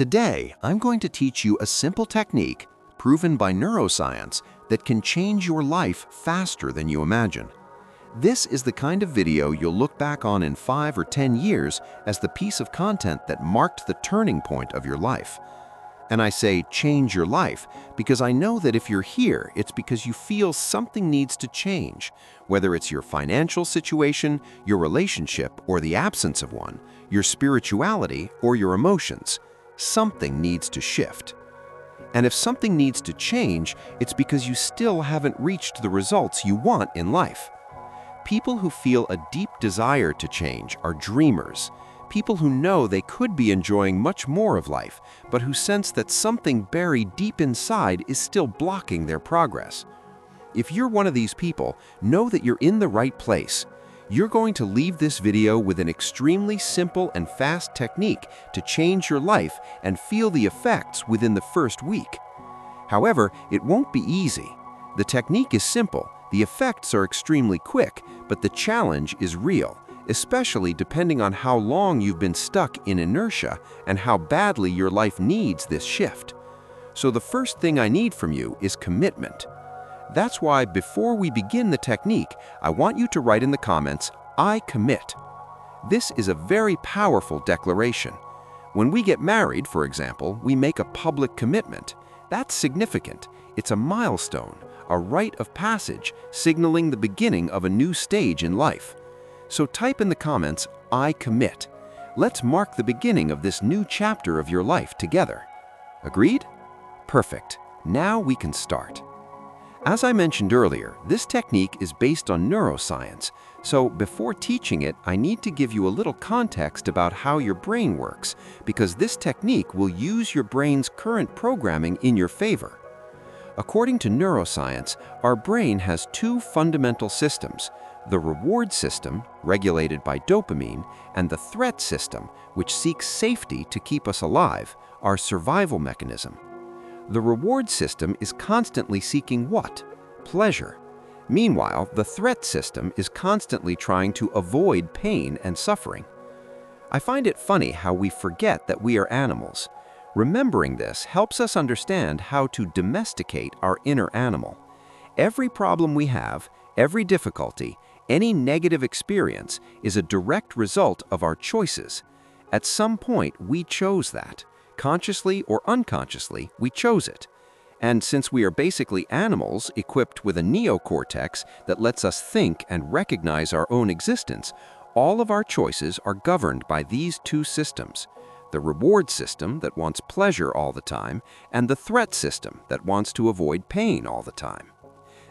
Today, I'm going to teach you a simple technique proven by neuroscience that can change your life faster than you imagine. This is the kind of video you'll look back on in 5 or 10 years as the piece of content that marked the turning point of your life. And I say change your life because I know that if you're here, it's because you feel something needs to change, whether it's your financial situation, your relationship, or the absence of one, your spirituality, or your emotions. Something needs to shift. And if something needs to change, it's because you still haven't reached the results you want in life. People who feel a deep desire to change are dreamers. People who know they could be enjoying much more of life, but who sense that something buried deep inside is still blocking their progress. If you're one of these people, know that you're in the right place. You're going to leave this video with an extremely simple and fast technique to change your life and feel the effects within the first week. However, it won't be easy. The technique is simple, the effects are extremely quick, but the challenge is real, especially depending on how long you've been stuck in inertia and how badly your life needs this shift. So the first thing I need from you is commitment. That's why before we begin the technique, I want you to write in the comments, "I commit." This is a very powerful declaration. When we get married, for example, we make a public commitment. That's significant. It's a milestone, a rite of passage, signaling the beginning of a new stage in life. So type in the comments, "I commit." Let's mark the beginning of this new chapter of your life together. Agreed? Perfect. Now we can start. As I mentioned earlier, this technique is based on neuroscience, so before teaching it, I need to give you a little context about how your brain works, because this technique will use your brain's current programming in your favor. According to neuroscience, our brain has two fundamental systems: the reward system, regulated by dopamine, and the threat system, which seeks safety to keep us alive, our survival mechanism. The reward system is constantly seeking what? Pleasure. Meanwhile, the threat system is constantly trying to avoid pain and suffering. I find it funny how we forget that we are animals. Remembering this helps us understand how to domesticate our inner animal. Every problem we have, every difficulty, any negative experience is a direct result of our choices. At some point, we chose that. Consciously or unconsciously, we chose it. And since we are basically animals equipped with a neocortex that lets us think and recognize our own existence, all of our choices are governed by these two systems: the reward system that wants pleasure all the time, and the threat system that wants to avoid pain all the time.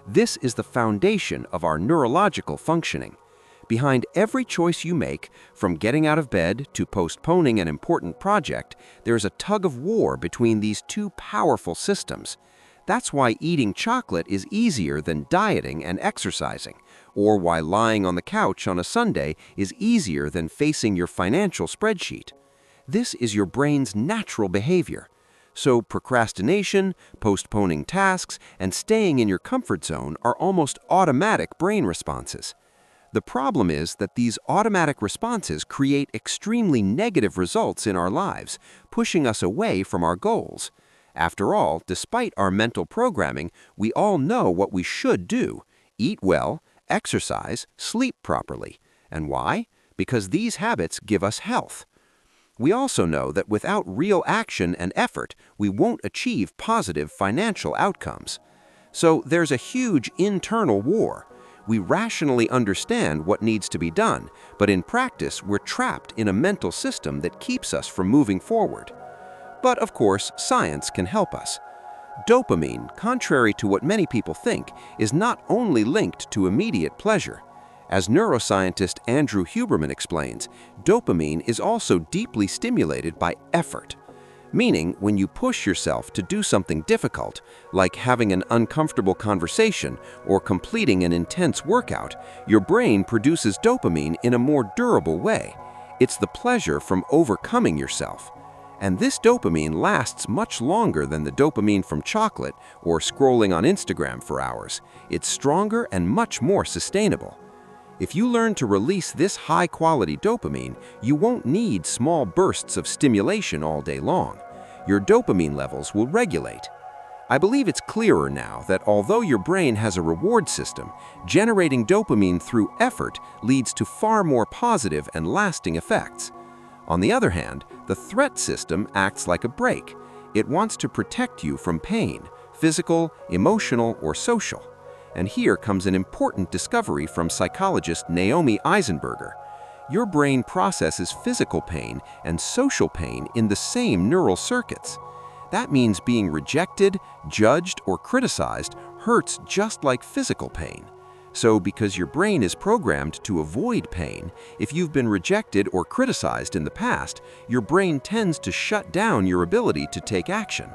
This is the foundation of our neurological functioning. Behind every choice you make, from getting out of bed to postponing an important project, there's a tug of war between these two powerful systems. That's why eating chocolate is easier than dieting and exercising, or why lying on the couch on a Sunday is easier than facing your financial spreadsheet. This is your brain's natural behavior. So procrastination, postponing tasks, and staying in your comfort zone are almost automatic brain responses. The problem is that these automatic responses create extremely negative results in our lives, pushing us away from our goals. After all, despite our mental programming, we all know what we should do: eat well, exercise, sleep properly. And why? Because these habits give us health. We also know that without real action and effort, we won't achieve positive financial outcomes. So there's a huge internal war. We rationally understand what needs to be done, but in practice, we're trapped in a mental system that keeps us from moving forward. But of course, science can help us. Dopamine, contrary to what many people think, is not only linked to immediate pleasure. As neuroscientist Andrew Huberman explains, dopamine is also deeply stimulated by effort. Meaning, when you push yourself to do something difficult, like having an uncomfortable conversation or completing an intense workout, your brain produces dopamine in a more durable way. It's the pleasure from overcoming yourself. And this dopamine lasts much longer than the dopamine from chocolate or scrolling on Instagram for hours. It's stronger and much more sustainable. If you learn to release this high-quality dopamine, you won't need small bursts of stimulation all day long. your dopamine levels will regulate. I believe it's clearer now that although your brain has a reward system, generating dopamine through effort leads to far more positive and lasting effects. On the other hand, the threat system acts like a brake. It wants to protect you from pain, physical, emotional, or social. And here comes an important discovery from psychologist Naomi Eisenberger. Your brain processes physical pain and social pain in the same neural circuits. That means being rejected, judged, or criticized hurts just like physical pain. So because your brain is programmed to avoid pain, if you've been rejected or criticized in the past, your brain tends to shut down your ability to take action.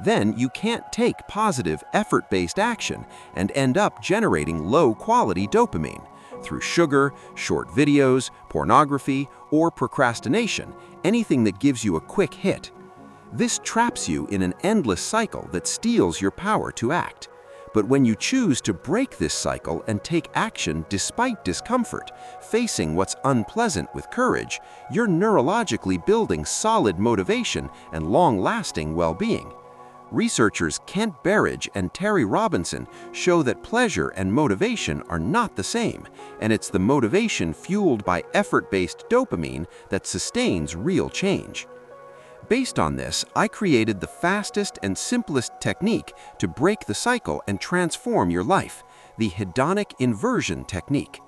Then you can't take positive, effort-based action and end up generating low-quality dopamine through sugar, short videos, pornography, or procrastination, anything that gives you a quick hit. This traps you in an endless cycle that steals your power to act. But when you choose to break this cycle and take action despite discomfort, facing what's unpleasant with courage, you're neurologically building solid motivation and long-lasting well-being. Researchers Kent Berridge and Terry Robinson show that pleasure and motivation are not the same, and it's the motivation fueled by effort-based dopamine that sustains real change. Based on this, I created the fastest and simplest technique to break the cycle and transform your life, the Hedonic Inversion Technique.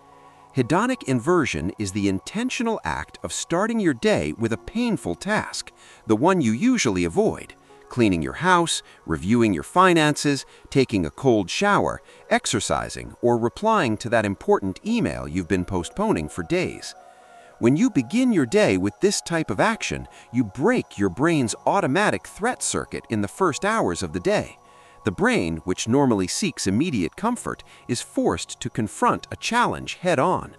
Hedonic inversion is the intentional act of starting your day with a painful task, the one you usually avoid: cleaning your house, reviewing your finances, taking a cold shower, exercising, or replying to that important email you've been postponing for days. When you begin your day with this type of action, you break your brain's automatic threat circuit in the first hours of the day. The brain, which normally seeks immediate comfort, is forced to confront a challenge head-on.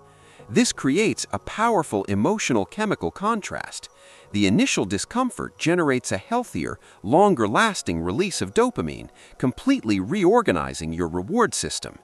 This creates a powerful emotional chemical contrast. The initial discomfort generates a healthier, longer-lasting release of dopamine, completely reorganizing your reward system.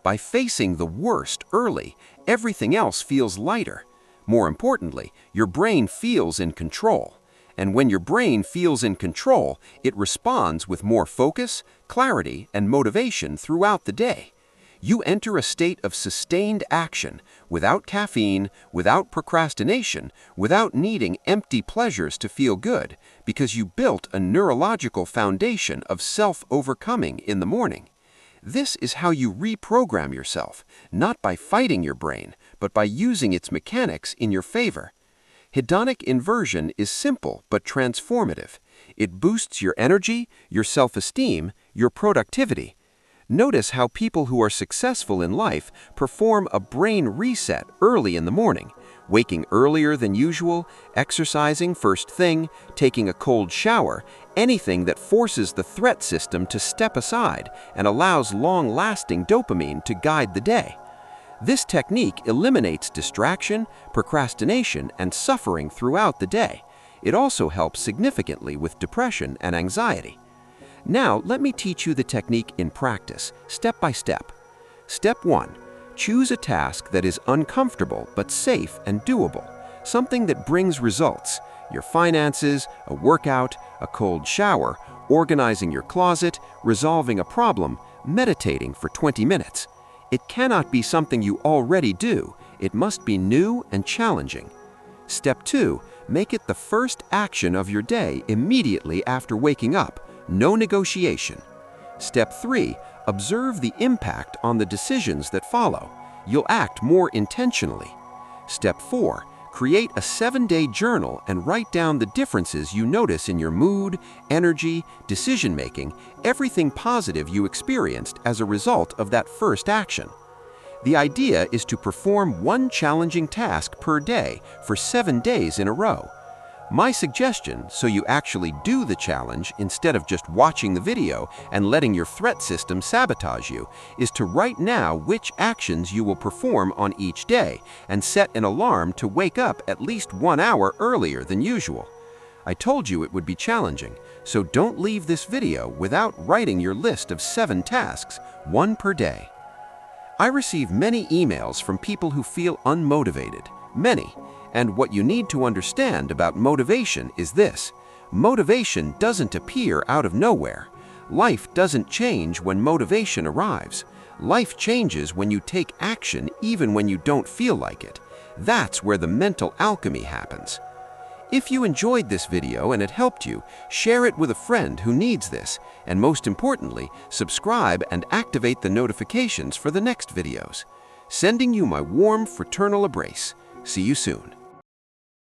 By facing the worst early, everything else feels lighter. More importantly, your brain feels in control. And when your brain feels in control, it responds with more focus, clarity, and motivation throughout the day. You enter a state of sustained action, without caffeine, without procrastination, without needing empty pleasures to feel good, because you built a neurological foundation of self-overcoming in the morning. This is how you reprogram yourself, not by fighting your brain, but by using its mechanics in your favor. Hedonic inversion is simple but transformative. It boosts your energy, your self-esteem, your productivity. Notice how people who are successful in life perform a brain reset early in the morning, waking earlier than usual, exercising first thing, taking a cold shower, anything that forces the threat system to step aside and allows long-lasting dopamine to guide the day. This technique eliminates distraction, procrastination, and suffering throughout the day. It also helps significantly with depression and anxiety. Now, let me teach you the technique in practice, step by step. Step 1. Choose a task that is uncomfortable but safe and doable, something that brings results: your finances, a workout, a cold shower, organizing your closet, resolving a problem, meditating for 20 minutes. It cannot be something you already do. It must be new and challenging. Step 2. Make it the first action of your day immediately after waking up. No negotiation. Step 3. Observe the impact on the decisions that follow. You'll act more intentionally. Step 4. Create a 7-day journal and write down the differences you notice in your mood, energy, decision-making, everything positive you experienced as a result of that first action. The idea is to perform one challenging task per day for 7 days in a row. My suggestion, so you actually do the challenge instead of just watching the video and letting your threat system sabotage you, is to write now which actions you will perform on each day and set an alarm to wake up at least 1 hour earlier than usual. I told you it would be challenging, so don't leave this video without writing your list of 7 tasks, 1 per day. I receive many emails from people who feel unmotivated, many. And what you need to understand about motivation is this: Motivation doesn't appear out of nowhere. Life doesn't change when motivation arrives. Life changes when you take action even when you don't feel like it. That's where the mental alchemy happens. If you enjoyed this video and it helped you, share it with a friend who needs this, and most importantly, subscribe and activate the notifications for the next videos. Sending you my warm fraternal embrace. See you soon.